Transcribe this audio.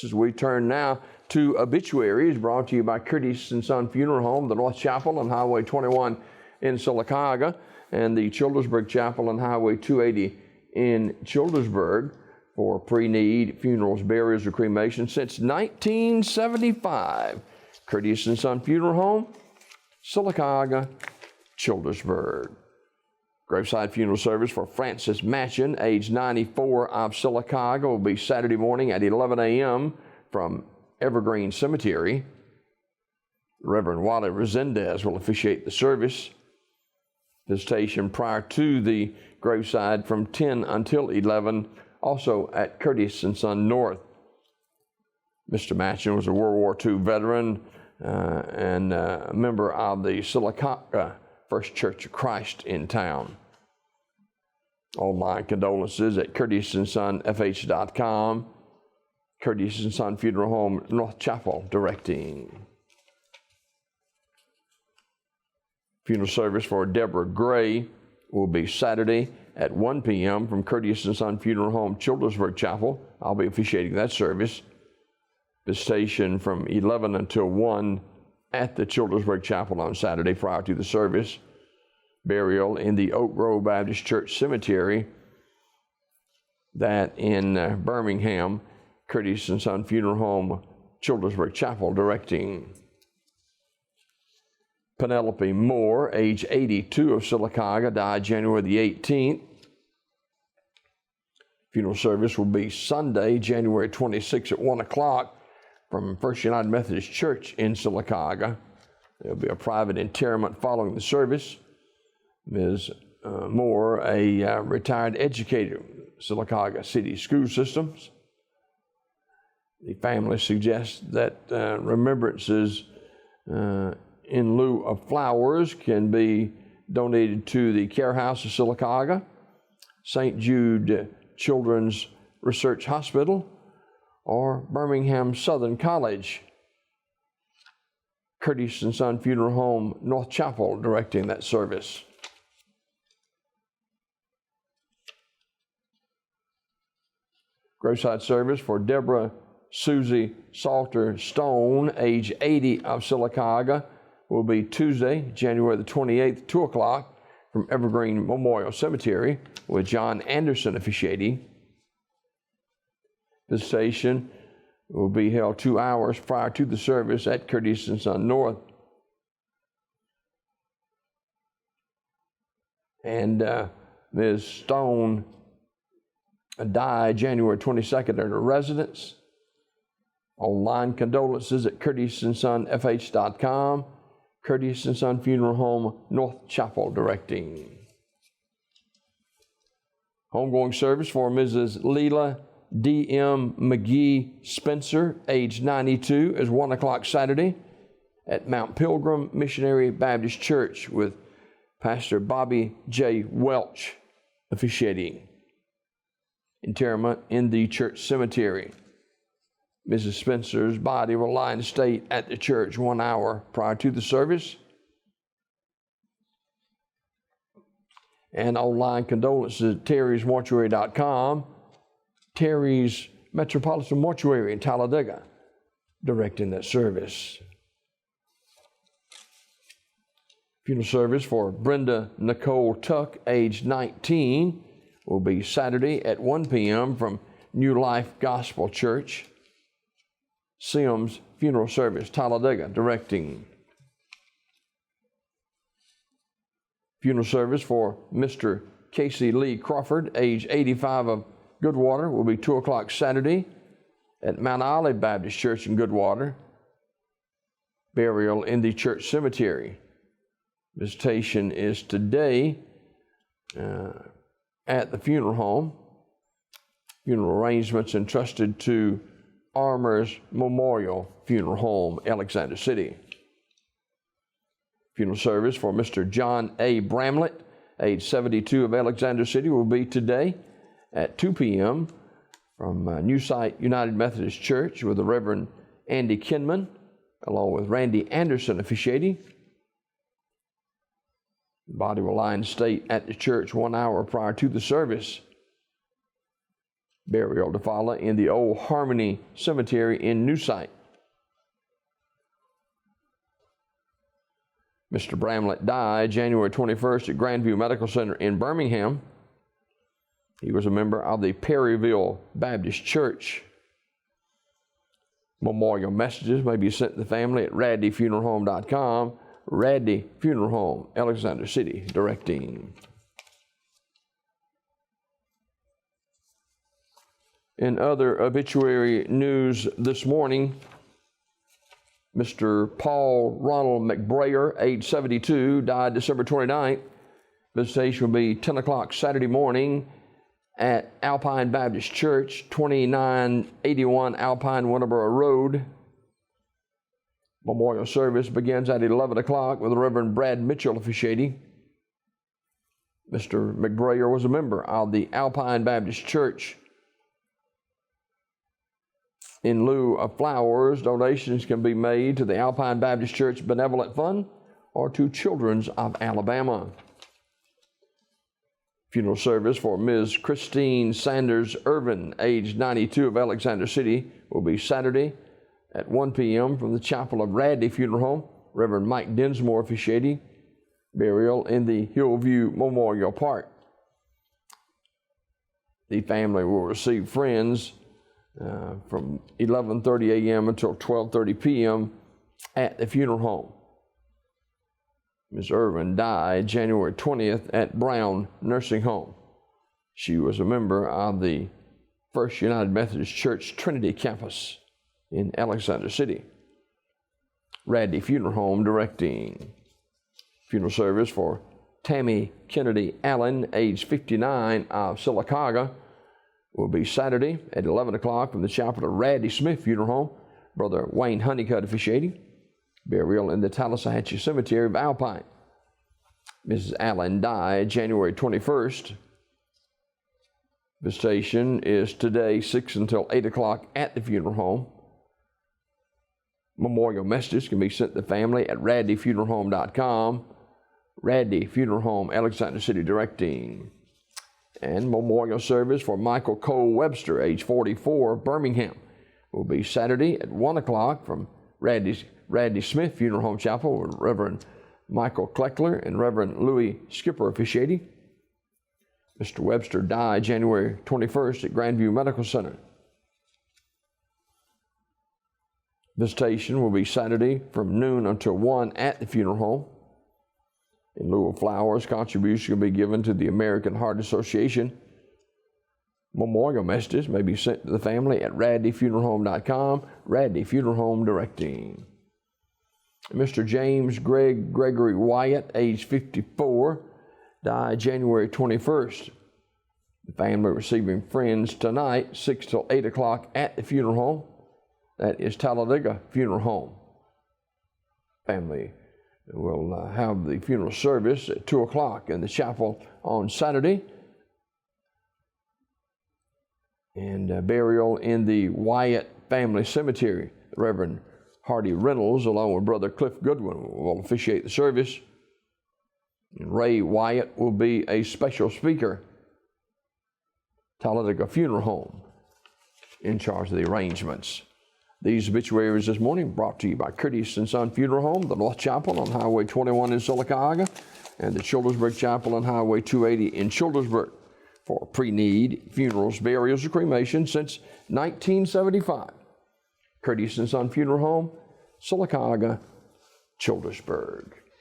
As we turn now to obituaries, brought to you by Curtis and Son Funeral Home, the North Chapel on Highway 21 in Sylacauga, and the Childersburg Chapel on Highway 280 in Childersburg for pre-need funerals, burials, or cremation since 1975. Curtis and Son Funeral Home, Sylacauga, Childersburg. Graveside funeral service for Francis Machen, age 94, of Sylacauga, will be Saturday morning at 11 a.m. from Evergreen Cemetery. Reverend Wally Resendez will officiate the service. Visitation prior to the graveside from 10 until 11, also at Curtis and Son North. Mr. Machen was a World War II veteran and a member of the Sylacauga First Church of Christ in town. Online condolences at curtisandsonfh.com. Curtis and Son Funeral Home, North Chapel, directing. Funeral service for Deborah Gray will be Saturday at 1 p.m. from Curtis and Son Funeral Home, Childersburg Chapel. I'll be officiating that service. Visitation from 11 until 1 at the Childersburg Chapel on Saturday prior to the service. Burial in the Oak Grove Baptist Church Cemetery, that in Birmingham. Curtis and Son Funeral Home, Childersburg Chapel, directing. Penelope Moore, age 82, of Sylacauga, died January the 18th. Funeral service will be Sunday, January 26th at 1 o'clock from First United Methodist Church in Sylacauga. There will be a private interment following the service. Ms. Moore, a retired educator, Sylacauga City School Systems. The family suggests that remembrances in lieu of flowers can be donated to the Care House of Sylacauga, St. Jude Children's Research Hospital, or Birmingham Southern College. Curtis and Son Funeral Home, North Chapel, directing that service. Graveside service for Deborah Susie Salter Stone, age 80, of Sylacauga, will be Tuesday, January the 28th, 2 o'clock from Evergreen Memorial Cemetery, with John Anderson officiating. Visitation will be held 2 hours prior to the service at Curtis and Son North. And Ms. Stone died January 22nd at her residence. Online condolences at curtisandsonfh.com. Curtis and Son Funeral Home, North Chapel, directing. Homegoing service for Mrs. Lela D.M. McGhee Spencer, age 92, is 1 o'clock Saturday at Mount Pilgrim Missionary Baptist Church, with Pastor Bobby J. Welch officiating. Interment in the church cemetery. Mrs. Spencer's body will lie in state at the church 1 hour prior to the service. And online condolences at terrysmortuary.com. Terry's Metropolitan Mortuary in Talladega, directing that service. Funeral service for Brenda Nicole Tuck, age 19, will be Saturday at 1 p.m. from New Life Gospel Church. Sims Funeral Service, Talladega, directing. Funeral service for Mr. Casey Lee Crawford, age 85, of Goodwater, will be 2 o'clock Saturday at Mount Olive Baptist Church in Goodwater. Burial in the church cemetery. Visitation is today at the funeral home. Funeral arrangements entrusted to Armours Memorial Funeral Home, Alexander City. Funeral service for Mr. John A. Bramblett, age 72, of Alexander City, will be today at 2 p.m. from New Site United Methodist Church, with the Reverend Andy Kinman, along with Randy Anderson officiating. The body will lie in state at the church 1 hour prior to the service. Burial to follow in the Old Harmony Cemetery in New Site. Mr. Bramblett died January 21st at Grandview Medical Center in Birmingham. He was a member of the Perryville Baptist Church. Memorial messages may be sent to the family at radleyfuneralhome.com. Radley Funeral Home, Alexander City, directing. In other obituary news this morning, Mr. Paul Ronald McBrayer, age 72, died December 29th. Visitation will be 10 o'clock Saturday morning at Alpine Baptist Church, 2981 Alpine Winterboro Road. Memorial service begins at 11 o'clock with the Reverend Brad Mitchell officiating. Mr. McBrayer was a member of the Alpine Baptist Church. In lieu of flowers, donations can be made to the Alpine Baptist Church Benevolent Fund or to Children's of Alabama. Funeral service for Ms. Christine Sanders Irvin, age 92, of Alexander City, will be Saturday at 1 p.m. from the chapel of Radley Funeral Home. Reverend Mike Dinsmore officiating. Burial in the Hillview Memorial Park. The family will receive friends from 11:30 a.m. until 12:30 p.m. at the funeral home. Ms. Irvin died January 20th at Brown Nursing Home. She was a member of the First United Methodist Church Trinity Campus in Alexander City. Radley Funeral Home directing. Funeral service for Tami Kennedy Allen, age 59, of Sylacauga, will be Saturday at 11 o'clock from the chapel of Radley Smith Funeral Home. Brother Wayne Honeycutt officiating. Burial in the Tallahatchie Cemetery of Alpine. Mrs. Allen died January 21st. Visitation is today 6 until 8 o'clock at the funeral home. Memorial messages can be sent to the family at radleyfuneralhome.com. Radley Funeral Home, Alexander City, directing. And memorial service for Michael Cole Webster, age 44, of Birmingham, will be Saturday at 1 o'clock from Radley Smith Funeral Home Chapel with Reverend Michael Kleckler and Reverend Louis Skipper officiating. Mr. Webster died January 21st at Grandview Medical Center. Visitation will be Saturday from noon until 1 at the funeral home. In lieu of flowers, contributions will be given to the American Heart Association. Memorial messages may be sent to the family at radleyfuneralhome.com. Radley Funeral Home directing. Mr. James Gregory Wyatt, age 54, died January 21st. The family receiving friends tonight, 6 till 8 o'clock at the funeral home. That is Talladega Funeral Home. Family will have the funeral service at 2 o'clock in the chapel on Saturday. And burial in the Wyatt Family Cemetery. Reverend Hardy Reynolds, along with Brother Cliff Goodwin, will officiate the service. And Ray Wyatt will be a special speaker. Talladega Funeral Home in charge of the arrangements. These obituaries this morning brought to you by Curtis & Son Funeral Home, the North Chapel on Highway 21 in Sylacauga, and the Childersburg Chapel on Highway 280 in Childersburg for pre-need funerals, burials, or cremation since 1975. Curtis & Son Funeral Home, Sylacauga, Childersburg.